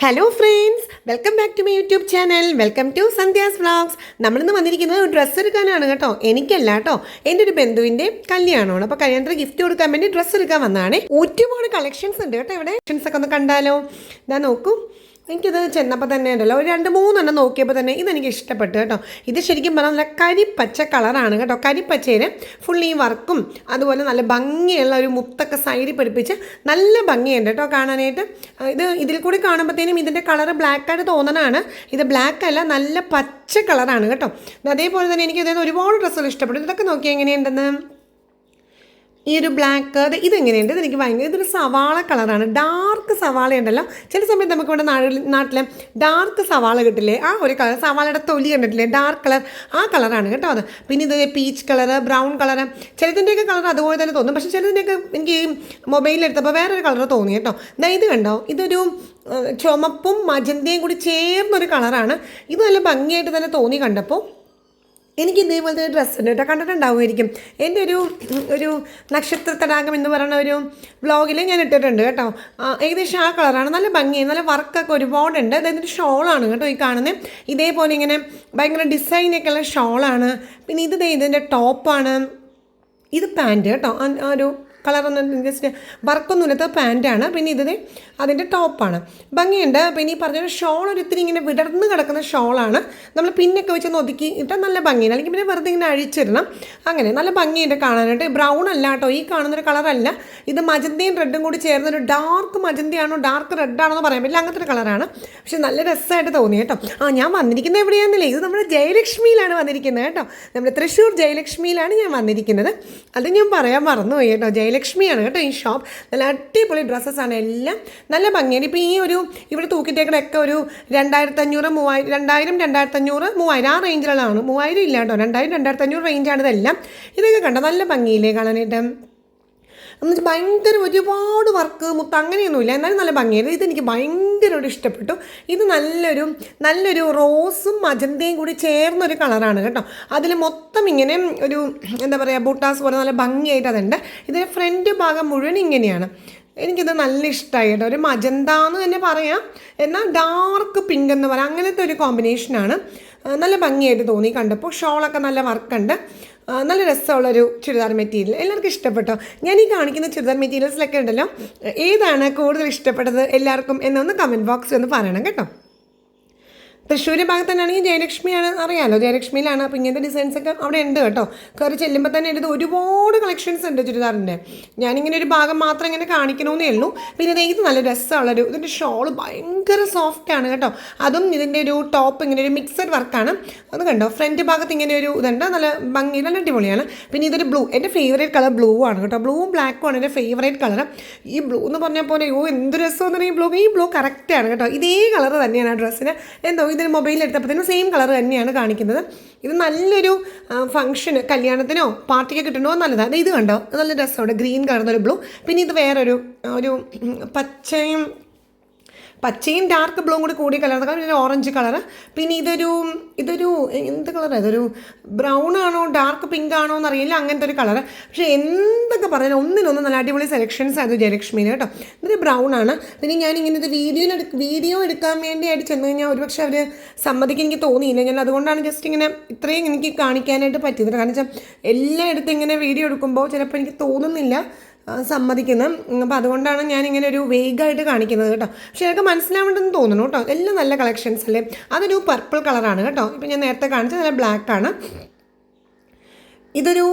Hello friends, welcome back to my YouTube channel. Welcome to സന്ധ്യാസ് vlogs. നമ്മളിന്ന് വന്നിരിക്കുന്നത് ഒരു ഡ്രസ്സ് എടുക്കാനാണ് കേട്ടോ. എനിക്കല്ല കേട്ടോ, എൻ്റെ ഒരു ബന്ധുവിൻ്റെ കല്യാണമാണ്. അപ്പോൾ കല്യാണത്തിന് ഗിഫ്റ്റ് കൊടുക്കാൻ വേണ്ടി ഡ്രസ്സ് എടുക്കാൻ വന്നതാണ്. ഒരുപാട് കളക്ഷൻസ് ഉണ്ട് കേട്ടോ ഇവിടെ. കളക്ഷൻസ് ഒക്കെ ഒന്ന് കണ്ടാലോ? ഞാൻ നോക്കൂ. എനിക്കിത് ചെന്നപ്പോൾ തന്നെ ഉണ്ടല്ലോ ഒരു 2-3 നോക്കിയപ്പോൾ തന്നെ ഇതെനിക്ക് ഇഷ്ടപ്പെട്ടു കേട്ടോ. ഇത് ശരിക്കും പറഞ്ഞാൽ നല്ല കരിപ്പച്ച കളറാണ് കേട്ടോ. കരിപ്പച്ചയിൽ ഫുൾ ഈ വർക്കും അതുപോലെ നല്ല ഭംഗിയുള്ള ഒരു മുത്തൊക്കെ സൈഡിൽ പിടിപ്പിച്ച് നല്ല ഭംഗിയുണ്ട് കേട്ടോ കാണാനായിട്ട്. ഇതിൽ കൂടി കാണുമ്പോഴത്തേനും ഇതിൻ്റെ കളറ് ബ്ലാക്കായിട്ട് തോന്നണതാണ്. ഇത് ബ്ലാക്ക് അല്ല, നല്ല പച്ച കളറാണ് കേട്ടോ. അതേപോലെ തന്നെ എനിക്ക് ഇതിൽ ഒരുപാട് ഡ്രസ്സുകൾ ഇഷ്ടപ്പെട്ടു. ഇതൊക്കെ നോക്കി എങ്ങനെയുണ്ടെന്ന്. ഈ ഒരു ബ്ലാക്ക് ഇതെങ്ങനെയുണ്ട്? ഇതെനിക്ക് ഭയങ്കര ഇതൊരു സവാള കളറാണ്. ഡാർക്ക് സവാള ഉണ്ടല്ലോ, ചില സമയത്ത് നമുക്ക് ഇവിടെ നാട്ടിലെ ഡാർക്ക് സവാള കിട്ടില്ലേ, ആ ഒരു കളർ. സവാളയുടെ തൊലി കണ്ടിട്ടില്ലേ, ഡാർക്ക് കളർ, ആ കളറാണ് കേട്ടോ അത്. പിന്നെ ഇത് പീച്ച് കളറ്, ബ്രൗൺ കളറ്, ചിലതിൻ്റെയൊക്കെ കളർ അതുപോലെ തന്നെ തോന്നും. പക്ഷേ ചിലതിൻ്റെയൊക്കെ എനിക്ക് ഈ മൊബൈലിലെടുത്തപ്പോൾ വേറൊരു കളർ തോന്നി കേട്ടോ. ഇത് കണ്ടോ, ഇതൊരു ചുമപ്പും മജന്തയും കൂടി ചേർന്നൊരു കളറാണ്. ഇത് നല്ല ഭംഗിയായിട്ട് തന്നെ തോന്നി കണ്ടപ്പോൾ. എനിക്ക് ഇതേപോലത്തെ ഡ്രസ്സ് ഉണ്ട് കേട്ടോ, കണ്ടിട്ടുണ്ടാവുമായിരിക്കും. എൻ്റെ ഒരു നക്ഷത്ര തടാകം എന്ന് പറയുന്ന ഒരു വ്ളോഗിൽ ഞാൻ ഇട്ടിട്ടുണ്ട് കേട്ടോ. ഏകദേശം ആ കളറാണ്. നല്ല ഭംഗിയാണ്, നല്ല വർക്കൊക്കെ ഒരുപാടുണ്ട്. അതായത് ഒരു ഷോളാണ് കേട്ടോ ഈ കാണുന്നത്. ഇതേപോലെ ഇങ്ങനെ ഭയങ്കര ഡിസൈനൊക്കെയുള്ള ഷോളാണ്. പിന്നെ ഇതിൻ്റെ ടോപ്പാണ്. ഇത് പാൻറ്റ് കേട്ടോ, ഒരു കളറൊന്നും ജസ്റ്റ് വർക്കൊന്നുമില്ലാത്ത പാൻറ്റാണ്. പിന്നെ അതിൻ്റെ ടോപ്പാണ്. ഭംഗിയുണ്ട്. പിന്നെ ഈ പറഞ്ഞൊരു ഷോൾ ഒരിത്തിരി ഇങ്ങനെ വിടർന്ന് കിടക്കുന്ന ഷോളാണ്. നമ്മൾ പിന്നൊക്കെ വെച്ച് ഒതുക്കി ഇട്ടാൽ നല്ല ഭംഗിയാണ്. അല്ലെങ്കിൽ പിന്നെ വെറുതെ ഇങ്ങനെ അഴിച്ചിടണം. അങ്ങനെ നല്ല ഭംഗിയുണ്ട് കാണാനായിട്ട്. ബ്രൗൺ അല്ല കേട്ടോ, ഈ കാണുന്നൊരു കളറല്ല. ഇത് മജന്തയും റെഡും കൂടി ചേർന്നൊരു ഡാർക്ക് മജന്തയാണോ ഡാർക്ക് റെഡാണോ പറയാൻ പറ്റില്ല, അങ്ങനത്തെ ഒരു കളറാണ്. പക്ഷെ നല്ല രസമായിട്ട് തോന്നി കേട്ടോ. ഞാൻ വന്നിരിക്കുന്നത് എവിടെയാണെന്നില്ലേ, ഇത് നമ്മുടെ ജയലക്ഷ്മിയിലാണ് വന്നിരിക്കുന്നത് കേട്ടോ. നമ്മുടെ തൃശ്ശൂർ ജയലക്ഷ്മിയിലാണ് ഞാൻ വന്നിരിക്കുന്നത്. അത് ഞാൻ പറയാൻ മറന്നുപോയി കേട്ടോ. ജയലക്ഷ്മിയാണ് കേട്ടോ ഈ ഷോപ്പ്. നല്ല അടിപൊളി ഡ്രസ്സസ്സാണ് എല്ലാം. നല്ല ഭംഗിയാണ്. ഇപ്പോൾ ഈ ഇവിടെ തൂക്കിയിട്ടേക്കണൊക്കെ ഒരു 2500, 3000, 2500, 3000 ആ റേഞ്ചിലുള്ളതാണ്. 3000 ഇല്ല കേട്ടോ, 2000, 2500 റേഞ്ചാണ് ഇതെല്ലാം. ഇതൊക്കെ കണ്ടോ, നല്ല ഭംഗിയില്ലേ കാണാനായിട്ട്. എന്നുവെച്ചാൽ ഭയങ്കര ഒരുപാട് വർക്ക് മുത്ത് അങ്ങനെയൊന്നുമില്ല, എന്നാലും നല്ല ഭംഗിയായിരുന്നു. ഇതെനിക്ക് ഭയങ്കരമായിട്ട് ഇഷ്ടപ്പെട്ടു. ഇത് നല്ലൊരു റോസും മജന്തയും കൂടി ചേർന്നൊരു കളറാണ് കേട്ടോ. അതിൽ മൊത്തം ഇങ്ങനെ ഒരു എന്താ പറയുക, ബൂട്ടാസ് പോലെ നല്ല ഭംഗിയായിട്ട് അതുണ്ട്. ഇതിൻ്റെ ഫ്രണ്ട് ഭാഗം മുഴുവൻ ഇങ്ങനെയാണ്. എനിക്കിത് നല്ല ഇഷ്ടമായി കേട്ടോ. ഒരു മജന്ത എന്ന് തന്നെ പറയാം, എന്നാൽ ഡാർക്ക് പിങ്ക് എന്ന് പറയാം, അങ്ങനത്തെ ഒരു കോമ്പിനേഷനാണ്. നല്ല ഭംഗിയായിട്ട് തോന്നി കണ്ടപ്പോൾ. ഷോളൊക്കെ നല്ല വർക്കുണ്ട്. നല്ല രസമുള്ളൊരു ചുരിദാർ മെറ്റീരിയൽ. എല്ലാവർക്കും ഇഷ്ടപ്പെട്ടോ? ഞാൻ ഈ കാണിക്കുന്ന ചുരിദാർ മെറ്റീരിയൽസിലൊക്കെ ഉണ്ടല്ലോ, ഏതാണ് കൂടുതൽ ഇഷ്ടപ്പെട്ടത് എല്ലാവർക്കും എന്നൊന്ന് കമൻറ്റ് ബോക്സിൽ ഒന്ന് പറയണം കേട്ടോ. തൃശ്ശൂർ ഭാഗത്ത് തന്നെയാണെങ്കിൽ ജയലക്ഷ്മിയാണ്, അറിയാമല്ലോ, ജയലക്ഷ്മിയിലാണ്. അപ്പോൾ ഇങ്ങനത്തെ ഡിസൈൻസൊക്കെ അവിടെ ഉണ്ട് കേട്ടോ. കയറി ചെല്ലുമ്പോൾ തന്നെ എടുത്ത് ഒരുപാട് കളക്ഷൻസ് ഉണ്ട് ചുരിദാറിൻ്റെ. ഞാനിങ്ങനെ ഒരു ഭാഗം മാത്രം ഇങ്ങനെ കാണിക്കണമെന്നേ ഉള്ളൂ. പിന്നെ ഇത് നല്ല രസമുള്ളൊരു, ഇതിൻ്റെ ഷോള് ഭയങ്കര സോഫ്റ്റാണ് കേട്ടോ. അതും ഇതിൻ്റെ ഒരു ടോപ്പ് ഇങ്ങനെ ഒരു മിക്സഡ് വർക്കാണ്. അത് കണ്ടോ, ഫ്രണ്ട് ഭാഗത്ത് ഇങ്ങനെ ഒരു ഇതുണ്ട്, നല്ല ഭംഗി, നല്ല അടിപൊളിയാണ്. പിന്നെ ഇതൊരു ബ്ലൂ, എൻ്റെ ഫേവറേറ്റ് കളർ ബ്ലൂ ആണ് കേട്ടോ. ബ്ലൂവും ബ്ലാക്കും ആണ് എൻ്റെ ഫേവറേറ്റ് കളർ. ഈ ബ്ലൂ എന്ന് പറഞ്ഞാൽ പോലെ എന്ത് രസമെന്ന് പറഞ്ഞാൽ ഈ ബ്ലൂ കറക്റ്റാണ് കേട്ടോ. ഇതേ കളർ തന്നെയാണ് ആ ഡ്രസ്സിന്. എന്തോ ഇതിന് മൊബൈലിൽ എടുത്തപ്പോഴത്തേനും സെയിം കളർ തന്നെയാണ് കാണിക്കുന്നത്. ഇത് നല്ലൊരു ഫംഗ്ഷന്, കല്യാണത്തിനോ പാർട്ടിക്ക് കിട്ടണോ നല്ലതാണ്. ഇത് കണ്ടോ, നല്ല രസമുണ്ട്. ഗ്രീൻ കളർന്നൊരു ബ്ലൂ. പിന്നെ ഇത് വേറൊരു പച്ചയും ഡാർക്ക് ബ്ലൂവും കൂടി കൂടിയ കളർ, പിന്നെ ഓറഞ്ച് കളർ. പിന്നെ ഇതൊരു എന്ത് കളറാണ്, ഇതൊരു ബ്രൗൺ ആണോ ഡാർക്ക് പിങ്ക് ആണോ എന്നറിയില്ല, അങ്ങനത്തെ ഒരു കളർ. പക്ഷേ എന്തൊക്കെ പറഞ്ഞാലും ഒന്നിനൊന്നും നല്ല അടിപൊളി സെലക്ഷൻസ് ആയിരുന്നു ജയലക്ഷ്മിയിൽ കേട്ടോ. ഇതൊരു ബ്രൗൺ ആണ്. പിന്നെ ഞാൻ ഇങ്ങനത്തെ വീഡിയോ എടുക്കാൻ വേണ്ടിയായിട്ട് ചെന്ന് കഴിഞ്ഞാൽ ഒരുപക്ഷെ അവർ സമ്മതിക്കാൻ എനിക്ക് തോന്നിയില്ല. ഞാൻ അതുകൊണ്ടാണ് ജസ്റ്റ് ഇങ്ങനെ ഇത്രയും എനിക്ക് കാണിക്കാനായിട്ട് പറ്റിയത്. കാരണം വെച്ചാൽ എല്ലായിടത്തും ഇങ്ങനെ വീഡിയോ എടുക്കുമ്പോൾ ചിലപ്പോൾ എനിക്ക് തോന്നുന്നില്ല സമ്മതിക്കുന്നത്. അപ്പോൾ അതുകൊണ്ടാണ് ഞാനിങ്ങനെ ഒരു വേഗമായിട്ട് കാണിക്കുന്നത് കേട്ടോ. പക്ഷേ എനിക്ക് മനസ്സിലാവേണ്ടെന്ന് തോന്നുന്നു കേട്ടോ. എല്ലാം നല്ല കളക്ഷൻസ് അല്ലേ. അതൊരു പർപ്പിൾ കളറാണ് കേട്ടോ. ഇപ്പം ഞാൻ നേരത്തെ കാണിച്ചത് നല്ല ബ്ലാക്കാണ്. ഇതൊരു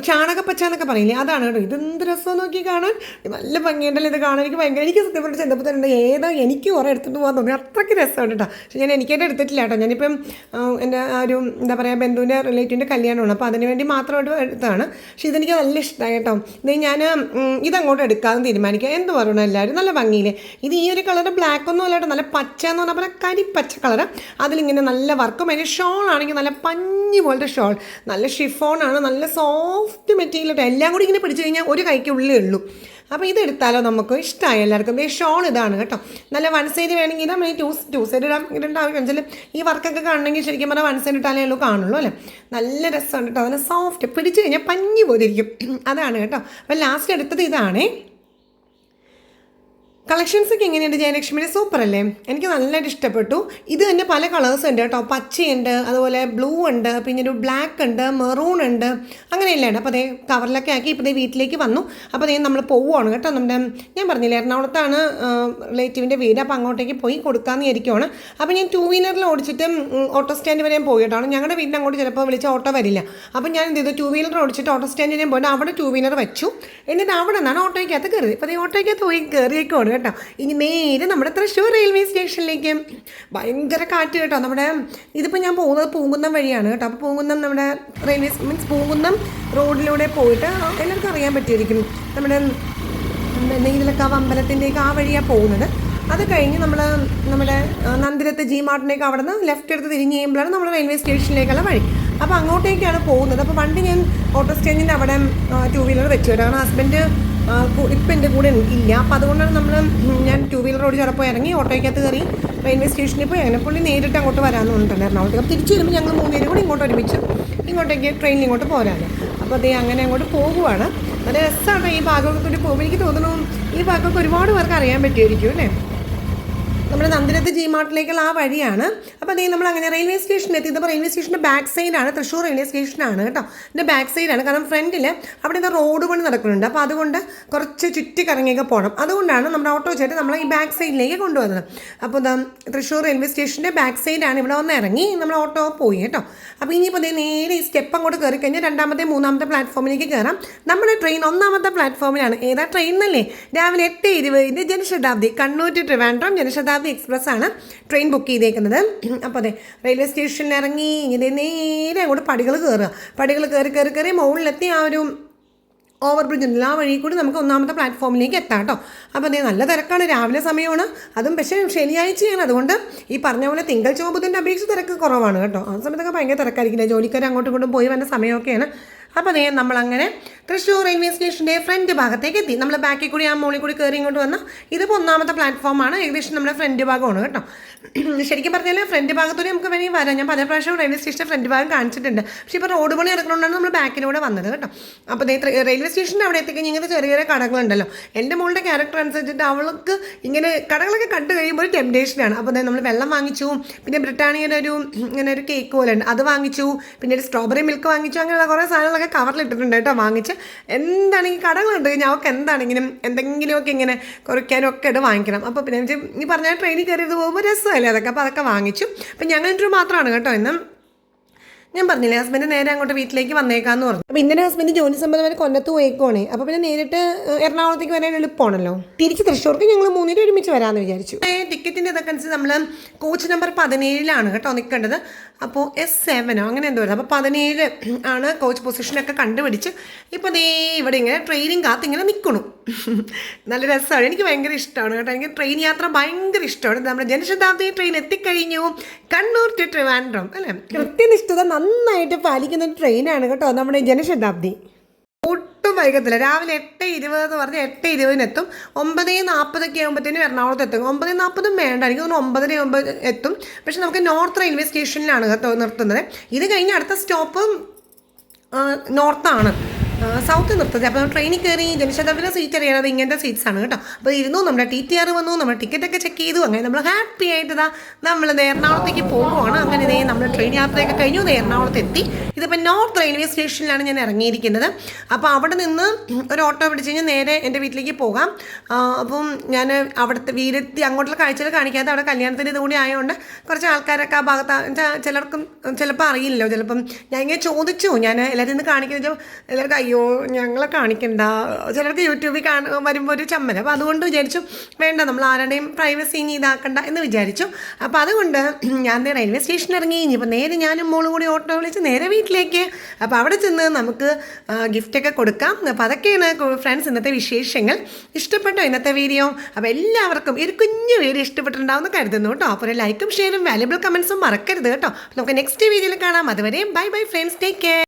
ചാണകപ്പച്ച എന്നൊക്കെ പറയില്ലേ, അതാണ് കേട്ടോ. ഇതെന്ത് രസം നോക്കി കാണാൻ, നല്ല ഭംഗിയുണ്ടല്ലോ ഇത് കാണാൻ. എനിക്ക് സത്യം പറഞ്ഞിട്ട് ചെന്നപ്പോൾ തന്നെ എനിക്ക് കുറേ എടുത്തിട്ട് പോകാൻ തോന്നി, അത്രയ്ക്ക് രസമുണ്ട് കേട്ടോ. പക്ഷേ ഞാൻ എനിക്കായിട്ട് എടുത്തിട്ടില്ല കേട്ടോ. ഞാനിപ്പം എൻ്റെ ഒരു എന്താ പറയുക, ബന്ധുവിൻ്റെ റിലേറ്റീവിൻ്റെ കല്യാണമാണ്, അപ്പോൾ അതിന് വേണ്ടി മാത്രമായിട്ട് എടുത്തതാണ്. പക്ഷേ ഇതെനിക്ക് നല്ല ഇഷ്ടമായി കേട്ടോ. ഞാൻ ഇതങ്ങോട്ട് എടുക്കാമെന്ന് തീരുമാനിക്കാം. എന്ത് പറയണം എല്ലാവരും, നല്ല ഭംഗിയില്ലേ. ഇത് ഈ ഒരു കളർ ബ്ലാക്ക് ഒന്നും അല്ല കേട്ടോ, നല്ല പച്ച എന്ന് പറഞ്ഞാൽ പോലെ കരിപ്പച്ച കളർ. അതിലിങ്ങനെ നല്ല വർക്കും. അതിൻ്റെ ഷോൾ ആണെങ്കിൽ നല്ല പഞ്ഞി പോലത്തെ ഷോൾ, നല്ല ഷിഫോണാണ്, നല്ല സോഫ്റ്റ് മെറ്റീരിയൽ. എല്ലാം കൂടി ഇങ്ങനെ പിടിച്ചു കഴിഞ്ഞാൽ ഒരു കൈക്കുള്ളിലേ ഉള്ളൂ. അപ്പോൾ ഇതെടുത്താലോ, നമുക്ക് ഇഷ്ടമായി എല്ലാവർക്കും. ഈ ഷോൾ ഇതാണ് കേട്ടോ. നല്ല വൺ സൈഡ് വേണമെങ്കിൽ ഇടാം, ടു സൈഡ് ഇടാം. ഈ വർക്കൊക്കെ കാണണമെങ്കിൽ ശരിക്കും പറഞ്ഞാൽ വൺ സൈഡ് ഇട്ടാലേ ഉള്ളൂ കാണുള്ളൂ അല്ലേ. നല്ല രസമുണ്ട് കേട്ടോ. നല്ല സോഫ്റ്റ്, പിടിച്ചു കഴിഞ്ഞാൽ പഞ്ഞി പോലെ ഇരിക്കും. അതാണ് കേട്ടോ. അപ്പോൾ ലാസ്റ്റ് എടുത്തത് ഇതാണേ. കളക്ഷൻസ് ഒക്കെ എങ്ങനെയുണ്ട് ജയലക്ഷ്മിയുടെ? സൂപ്പർ അല്ലേ? എനിക്ക് നല്ലതായിട്ട് ഇഷ്ടപ്പെട്ടു. ഇത് തന്നെ പല കളേഴ്സ് ഉണ്ട് കേട്ടോ. പച്ചയുണ്ട്, അതുപോലെ ബ്ലൂ ഉണ്ട്, പിന്നെ ഒരു ബ്ലാക്ക് ഉണ്ട്, മെറൂൺ ഉണ്ട്, അങ്ങനെയല്ലേ ഉണ്ട്. അപ്പോൾ അതേ കവറിലൊക്കെ ആക്കി ഇപ്പോൾ വീട്ടിലേക്ക് വന്നു. അപ്പോൾ അതേ നമ്മൾ പോവുകയാണ് കേട്ടോ. നമ്മുടെ ഞാൻ പറഞ്ഞില്ലേ എറണാകുളത്താണ് റിലേറ്റീവിൻ്റെ വീട്. അപ്പോൾ അങ്ങോട്ടേക്ക് പോയി കൊടുക്കാമെന്ന് വിചാരിക്കുവാണ്. അപ്പോൾ ഞാൻ 2 വീലറിൽ ഓടിച്ചിട്ട് ഓട്ടോ സ്റ്റാൻഡ് വരെയും പോയി കേട്ടോ. ഞങ്ങളുടെ വീടിന് അങ്ങോട്ട് ചിലപ്പോൾ വിളിച്ച ഓട്ടോ വരില്ല. അപ്പോൾ ഞാൻ എന്ത് ചെയ്തു, 2 വീലർ ഓടിച്ചിട്ട് ഓട്ടോ സ്റ്റാൻഡിൽ പോയിട്ട് അവിടെ 2 വീലർ വെച്ചു. എന്നിട്ട് അവിടെ നിന്നാണ് ഓട്ടോയ്ക്കകത്ത് കയറി. അപ്പോൾ ഈ ഓട്ടോയ്ക്കകത്ത് പോയി കയറിയേക്കുവാണ് കേട്ടോ. ഇനി നേരെ നമ്മുടെ തൃശ്ശൂർ റെയിൽവേ സ്റ്റേഷനിലേക്ക്. ഭയങ്കര കാറ്റ് കേട്ടോ. നമ്മുടെ ഇതിപ്പോൾ ഞാൻ പോകുന്നത് പൂങ്കുന്നം വഴിയാണ് കേട്ടോ. അപ്പോൾ പൂങ്കുന്നം നമ്മുടെ റെയിൽവേ മീൻസ് പൂങ്കുന്നം റോഡിലൂടെ പോയിട്ട് എല്ലാവർക്കും അറിയാൻ പറ്റിയിരിക്കും. നമ്മുടെ നെയ്തലക്കാവ് അമ്പലത്തിൻ്റെയൊക്കെ ആ വഴിയാണ് പോകുന്നത്. അത് കഴിഞ്ഞ് നമ്മുടെ നന്ദിരത്ത് ജി മാർട്ടിൻ്റെയൊക്കെ അവിടെ നിന്ന് ലെഫ്റ്റ് എടുത്ത് തിരിഞ്ഞ് കഴിയുമ്പോഴാണ് നമ്മുടെ റെയിൽവേ സ്റ്റേഷനിലേക്കുള്ള വഴി. അപ്പോൾ അങ്ങോട്ടേക്കാണ് പോകുന്നത്. അപ്പോൾ വണ്ടി ഞാൻ ഓട്ടോ സ്റ്റാൻഡിൻ്റെ അവിടെ 2 വീലർ വെച്ചു കേട്ടോ. കാരണം ഹസ്ബൻഡ് ഇപ്പം എൻ്റെ കൂടെ ഇല്ല. അപ്പോൾ അതുകൊണ്ടാണ് ഞാൻ 2 വീലർ ഓടി ചിലപ്പോൾ ഇറങ്ങി ഓട്ടോയ്ക്കകത്ത് കയറി റെയിൽവേ സ്റ്റേഷനിൽ പോയി അങ്ങനെ പുള്ളി നേരിട്ട് അങ്ങോട്ട് വരാമെന്ന് പറഞ്ഞിട്ടുണ്ട് എറണാകുളത്തേക്ക്. അപ്പോൾ തിരിച്ചു വരുമ്പോൾ ഞങ്ങൾ 3 പേരും കൂടി ഇങ്ങോട്ട് ഒരുമിച്ച് ഇങ്ങോട്ടേക്ക് ട്രെയിനിൽ ഇങ്ങോട്ട് പോരാല്ലോ. അപ്പോൾ അതേ അങ്ങനെ അങ്ങോട്ട് പോകുവാണ്. നല്ല രസമാണ് ഈ ഭാഗത്തോട്ട് പോകുമ്പോൾ. എനിക്ക് തോന്നുന്നു ഈ ഭാഗമൊക്കെ ഒരുപാട് പേർക്ക് അറിയാൻ പറ്റുമായിരിക്കും അല്ലേ. നമ്മുടെ നന്ദിരത്ത് ജി മാർട്ടിലേക്കുള്ള ആ വഴിയാണ്. അപ്പോൾ അതേ നമ്മൾ അങ്ങനെ റെയിൽവേ സ്റ്റേഷനിൽ എത്തി. ഇതിപ്പോൾ റെയിൽവേ സ്റ്റേഷൻ്റെ ബാക്ക് സൈഡാണ്, തൃശ്ശൂർ റെയിൽവേ സ്റ്റേഷനാണ് കേട്ടോ. ഇതിൻ്റെ ബാക്ക് സൈഡാണ്. കാരണം ഫ്രണ്ടിൽ അവിടെ നിന്ന് റോഡ് പണി നടക്കുന്നുണ്ട്. അപ്പോൾ അതുകൊണ്ട് കുറച്ച് ചുറ്റിക്കറങ്ങിയൊക്കെ പോകണം. അതുകൊണ്ടാണ് നമ്മുടെ ഓട്ടോ ചേട്ടൻ നമ്മളെ ഈ ബാക്ക് സൈഡിലേക്ക് കൊണ്ടുവന്നത്. അപ്പോൾ തൃശ്ശൂർ റെയിൽവേ സ്റ്റേഷൻ്റെ ബാക്ക് സൈഡാണ്. ഇവിടെ വന്ന് ഇറങ്ങി നമ്മൾ ഓട്ടോ പോയി കേട്ടോ. അപ്പോൾ ഇനിയിപ്പോൾ അതേ നേരെ ഈ സ്റ്റെപ്പ് അങ്ങോട്ട് കയറി കഴിഞ്ഞാൽ 2ാമത്തെ 3ാമത്തെ പ്ലാറ്റ്ഫോമിലേക്ക് കയറാം. നമ്മുടെ ട്രെയിൻ 1ാമത്തെ പ്ലാറ്റ്ഫോമിലാണ്. ഏതാ ട്രെയിൻ എന്നല്ലേ? രാവിലെ 8:20 ജനശതാബ്ദി, കണ്ണൂർ ടു ട്രിവാൻഡ്രം ജനശതാബ്ദി എക്സ്പ്രസ് ആണ് ട്രെയിൻ ബുക്ക് ചെയ്തേക്കുന്നത്. അപ്പോൾ അതെ റെയിൽവേ സ്റ്റേഷനിൽ ഇറങ്ങി ഇങ്ങനെ നേരെ അങ്ങോട്ട് പടികൾ കയറി മുകളിലെത്തി ആ ഒരു ഓവർ ബ്രിഡ്ജ് ഉണ്ടല്ലോ, ആ വഴി കൂടി നമുക്ക് 1ാമത്തെ പ്ലാറ്റ്ഫോമിലേക്ക് എത്താം കേട്ടോ. അപ്പോൾ അതേ നല്ല തിരക്കാണ്, രാവിലെ സമയമാണ്. അതും പക്ഷേ ശനിയാഴ്ചയാണ്. അതുകൊണ്ട് ഈ പറഞ്ഞ പോലെ തിങ്കൾ ചൊവ്വ ബുധൻ്റെ അപേക്ഷിച്ച് തിരക്ക് കുറവാണ് കേട്ടോ. ആ സമയത്തൊക്കെ ഭയങ്കര തിരക്കായിരിക്കില്ല. ജോലിക്കാർ അങ്ങോട്ടും ഇങ്ങോട്ടും പോയി വന്ന സമയമൊക്കെയാണ്. അപ്പോൾ അതേ നമ്മളങ്ങനെ തൃശ്ശൂർ റെയിൽവേ സ്റ്റേഷൻ്റെ ഫ്രണ്ട് ഭാഗത്തേക്ക് എത്തി. നമ്മൾ ബാക്കിൽ കൂടി ആ മുകളിൽ കൂടി കയറി ഇങ്ങോട്ട് വന്നാൽ ഇതിപ്പോൾ 1ാമത്തെ പ്ലാറ്റ്ഫോമാണ്. ഏകദേശം നമ്മുടെ ഫ്രണ്ട് ഭാഗമാണ് കേട്ടോ. ശരിക്കും പറഞ്ഞാൽ ഫ്രണ്ട് ഭാഗത്തൂടെ നമുക്ക് വേണമെങ്കിൽ വരാം. ഞാൻ പല പ്രാവശ്യം റെയിൽവേ സ്റ്റേഷൻ്റെ ഫ്രണ്ട് ഭാഗം കാണിച്ചിട്ടുണ്ട്. പക്ഷേ ഇപ്പോൾ റോഡ് പണി നടക്കുന്നതുകൊണ്ടാണ് നമ്മൾ ബാക്കിലൂടെ വന്നത് കേട്ടോ. അപ്പോൾ റെയിൽവേ സ്റ്റേഷൻ്റെ അവിടെ എത്തിക്കഴിഞ്ഞാൽ ഇങ്ങനത്തെ ചെറിയ ചെറിയ കടകളുണ്ടല്ലോ. എൻ്റെ മോളുടെ ക്യാരക്ടർ അനുസരിച്ചിട്ട് അവൾക്ക് ഇങ്ങനെ കടകളൊക്കെ കണ്ടു കഴിയുമ്പോൾ ഒരു ടെംപ്റ്റേഷനാണ്. അപ്പോൾ അതായത് നമ്മൾ വെള്ളം വാങ്ങിച്ചു, പിന്നെ ബ്രിട്ടാനിയുടെ ഇങ്ങനെ ഒരു കേക്ക് പോലെ ഉണ്ട് അത് വാങ്ങിച്ചു, പിന്നെ ഒരു സ്ട്രോബെറി മിൽക്ക് വാങ്ങിച്ചു. അങ്ങനെയുള്ള കുറേ സാധനങ്ങളൊക്കെ കവറിലിട്ടിട്ടുണ്ട് കേട്ടോ വാങ്ങിച്ച്. എന്താണെങ്കിൽ കടകളുണ്ട് കഴിഞ്ഞാൽ അവൾക്ക് എന്താണെങ്കിലും എന്തെങ്കിലുമൊക്കെ ഇങ്ങനെ കുറയ്ക്കാനും ഒക്കെ ഇട്ട് വാങ്ങിക്കണം. അപ്പോൾ പിന്നെ ഈ പറഞ്ഞാൽ ട്രെയിനിൽ കയറിയത് പോകുമ്പോൾ രസമല്ലേ അതൊക്കെ. അപ്പോൾ അതൊക്കെ വാങ്ങിച്ചു. അപ്പം ഞങ്ങൾ മാത്രമാണ് കേട്ടോ ഇന്ന്. ഞാൻ പറഞ്ഞില്ലേ ഹസ്ബൻഡ് നേരെ അങ്ങോട്ട് വീട്ടിലേക്ക് വന്നേക്കാന്ന് പറഞ്ഞു. അപ്പോൾ ഇന്നലെ ഹസ്ബൻഡ് ജോലി സംബന്ധമായി കൊല്ലത്ത് പോയേക്കുവാണേ. അപ്പോൾ പിന്നെ നേരിട്ട് എറണാകുളത്തേക്ക് വരാൻ എളുപ്പമാണല്ലോ. തിരിച്ച് തൃശ്ശൂർക്ക് ഞങ്ങൾ 3 പേരും ഒരുമിച്ച് വരാമെന്ന് വിചാരിച്ചു. ടിക്കറ്റിൻ്റെ ഇതൊക്കെ അനുസരിച്ച് നമ്മൾ കോച്ച് നമ്പർ 17 കേട്ടോ നിൽക്കേണ്ടത്. അപ്പോൾ S7 അങ്ങനെ എന്തോ വരുന്നത്. അപ്പോൾ 17 ആണ് കോച്ച് പൊസിഷനൊക്കെ കണ്ടുപിടിച്ച് ഇപ്പോൾ ദേ ഇവിടെ ഇങ്ങനെ ട്രെയിനും കാത്ത് ഇങ്ങനെ നിൽക്കണു. നല്ല രസമാണ്. എനിക്ക് ഭയങ്കര ഇഷ്ടമാണ് കേട്ടോ. എനിക്ക് ട്രെയിൻ യാത്ര ഭയങ്കര ഇഷ്ടമാണ്. നമ്മുടെ ജനശതാബ്ദി ട്രെയിൻ എത്തിക്കഴിഞ്ഞു കണ്ണൂർ ടു ട്രിവാൻഡ്രം അല്ലേ. കൃത്യനിഷ്ഠത നന്നായിട്ട് പാലിക്കുന്ന ഒരു ട്രെയിനാണ് കേട്ടോ നമ്മുടെ ജനശതാബ്ദി. ഒട്ടും വൈകത്തില്ല. രാവിലെ 8:20 എന്ന് പറഞ്ഞാൽ 8:20 എത്തും. 9:40 ആകുമ്പോഴത്തേനും എറണാകുളത്ത് എത്തും. 9:40 വേണ്ട, എനിക്ക് തോന്നുന്നു 9:09 എത്തും. പക്ഷെ നമുക്ക് നോർത്ത് റെയിൽവേ സ്റ്റേഷനിലാണ് കേട്ടോ നിർത്തുന്നത്. ഇത് കഴിഞ്ഞ് അടുത്ത സ്റ്റോപ്പ് നോർത്താണ്, സൗത്ത് നിർത്തത്. അപ്പോൾ ട്രെയിനിൽ കയറി ജനശതാബ്ദിയുടെ സീറ്റ് അറിയാതെ ഇങ്ങനത്തെ സീറ്റ്സ് ആണ് കേട്ടോ. അപ്പോൾ ഇരുന്നു, നമ്മുടെ TTR വന്നു, നമ്മൾ ടിക്കറ്റൊക്കെ ചെക്ക് ചെയ്തു. അങ്ങനെ നമ്മൾ ഹാപ്പി ആയിട്ട് നമ്മൾ എറണാകുളത്തേക്ക് പോകുവാണ്. അങ്ങനെ നമ്മൾ ട്രെയിൻ യാത്രയൊക്കെ കഴിഞ്ഞു എറണാകുളത്ത് എത്തി. ഇതിപ്പോൾ നോർത്ത് റെയിൽവേ സ്റ്റേഷനിലാണ് ഞാൻ ഇറങ്ങിയിരിക്കുന്നത്. അപ്പോൾ അവിടെ നിന്ന് ഒരു ഓട്ടോ പിടിച്ച് കഴിഞ്ഞാൽ നേരെ എൻ്റെ വീട്ടിലേക്ക് പോകാം. അപ്പം ഞാൻ അവിടുത്തെ വീടെത്തി അങ്ങോട്ടുള്ള കാഴ്ചകൾ കാണിക്കാതെ അവിടെ കല്യാണത്തിൻ്റെ ഇതുകൂടി ആയതുകൊണ്ട് കുറച്ച് ആൾക്കാരൊക്കെ ആ ഭാഗത്ത് ചിലർക്കും ചിലപ്പോൾ അറിയില്ലല്ലോ. ചിലപ്പം ഞാൻ ഇങ്ങനെ ചോദിച്ചു, ഞാൻ എല്ലാവരും ഇന്ന് കാണിക്കുന്നത് എല്ലാവർക്കും അയ്യോ ഞങ്ങളെ കാണിക്കണ്ട, ചിലർക്ക് യൂട്യൂബിൽ വരുമ്പോൾ ഒരു ചമ്മൽ. അപ്പോൾ അതുകൊണ്ട് വിചാരിച്ചു വേണ്ട, നമ്മൾ ആരുടെയും പ്രൈവസി ഇനി ഇതാക്കണ്ട എന്ന് വിചാരിച്ചു. അപ്പോൾ അതുകൊണ്ട് ഞാൻ റെയിൽവേ സ്റ്റേഷനിൽ ഇറങ്ങി. ഇനിയിപ്പോൾ നേരെ ഞാനും മോളും കൂടി ഓട്ടോ വിളിച്ച് നേരെ വീട്ടിലേക്ക്. അപ്പോൾ അവിടെ ചെന്ന് നമുക്ക് ഗിഫ്റ്റൊക്കെ കൊടുക്കാം. അപ്പോൾ അതൊക്കെയാണ് ഫ്രണ്ട്സ് ഇന്നത്തെ വിശേഷങ്ങൾ. ഇഷ്ടപ്പെട്ടോ ഇന്നത്തെ വീഡിയോ? അപ്പോൾ എല്ലാവർക്കും ഒരു കുഞ്ഞു വീഡിയോ ഇഷ്ടപ്പെട്ടിട്ടുണ്ടാവുമെന്ന് കരുതുന്നു കേട്ടോ. അപ്പോൾ ഒരു ലൈക്കും ഷെയറും വാല്യുബിൾ കമൻസും മറക്കരുത് കേട്ടോ. നമുക്ക് നെക്സ്റ്റ് വീഡിയോയിൽ കാണാം. അതുവരെ bye bye friends, take care.